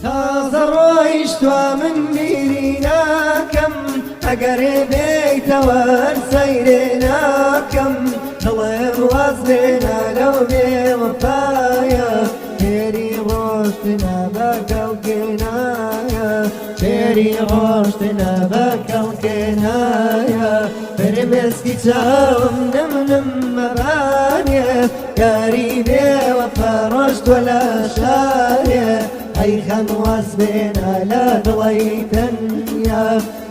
تازڕۆیشت من بیریناکەم ئەگەرێ بێیتەوە سەیرێناکەم دڵێم واز لێنا لەو بێوەفایە فێری ڕۆشتنە بەکەڵکێنایە فێری ڕۆشتنە بەکەڵکێنایە فرمێسکی چاوم نمنم مەبانێ یاری بێوەفا ڕۆشت وەلا شارێ ئەی خەم واز بێنە لە دڵی تەنیا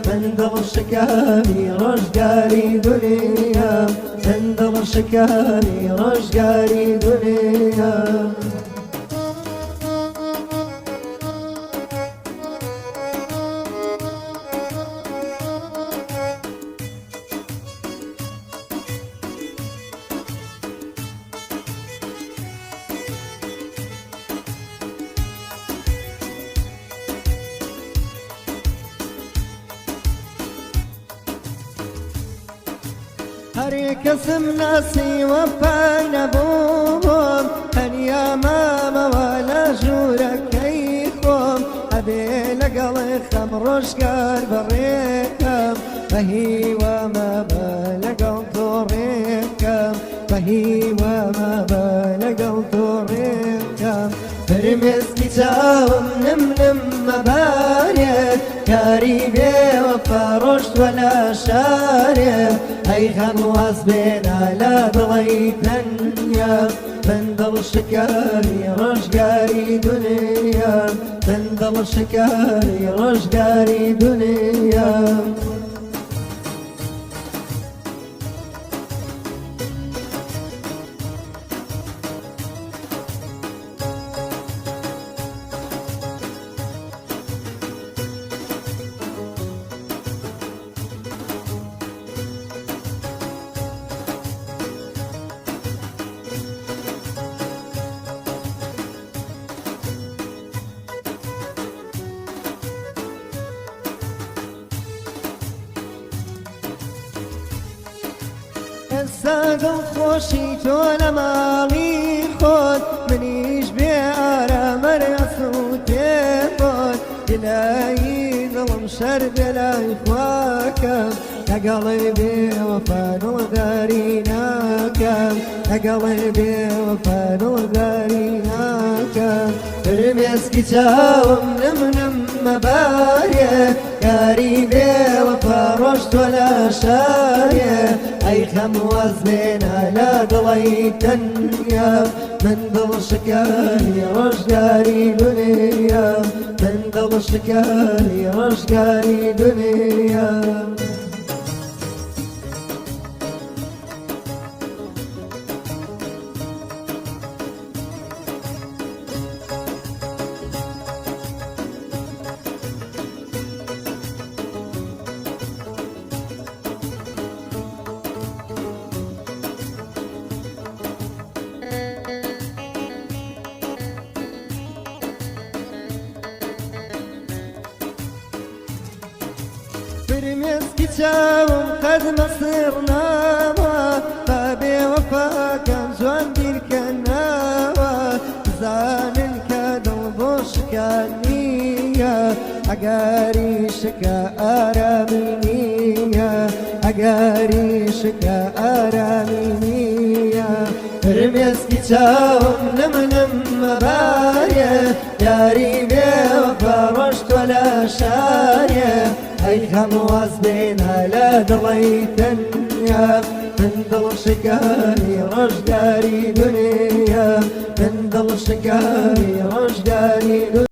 من دڵ شکاری ڕۆژگاری دنیا من دڵ شکاری ڕۆژگاری دنیا هەرێ کەسم ناسی وەفای نەبووم تەنیا مامەوە لە ژوورەکەی خۆم ئەبێ لەگەڵی خەم ڕۆژگار بەڕێکەم بەهیوامە بە لەگەڵ تۆڕێکەم بەهیوامە بە لەگەڵ تۆڕێکەم فرمێسکی چاوم نمنم مەبارێ یاری بێوەفا ڕۆشت وەلا شارێ ئەی خەم واز بێنە لە دڵی تەنیا من دڵ شکاری ڕۆژگاری دنیا من دڵ شکاری ڕۆژگاری دنیا ئێستا دڵخۆشی تۆ لە ماڵی خۆت منیش بێ ئارامە ڕێسووتێ بۆت دلایی دڵم شەر بێلای خواکەم لەگەڵی بێوەفا دڵداری ناکەم لەگەڵی بێوەفا دڵداری ناکەم فرمێسکی چاوم نمنم مەبارێ یاری بێوەفا ڕۆشت وەلا شارێ ئەی خەم واز بێنە لە دڵی تەنیا من دڵ شکاری ڕۆژگاری دنیا من دڵ شکاری ڕۆژگاری دنیا فرمێسکی چاوم قەد مەسیڕناوە تا بێوەفاکان جوان بیرکەناوە بزانن کە دڵ بۆ شکان نییە ئەگەری شکە ئارامی نییە ئەگەری شکە ئارامی نییە فرمێسکی چاوم نمنم مەبارێ یاری بێوەفا ڕۆشت وەلا شارێ ئەی خەم واز بێنە لە دڵی تەنیا من دڵ شکاری ڕۆژگاری دنیا من دڵ شکاری ڕۆژگاری دنیا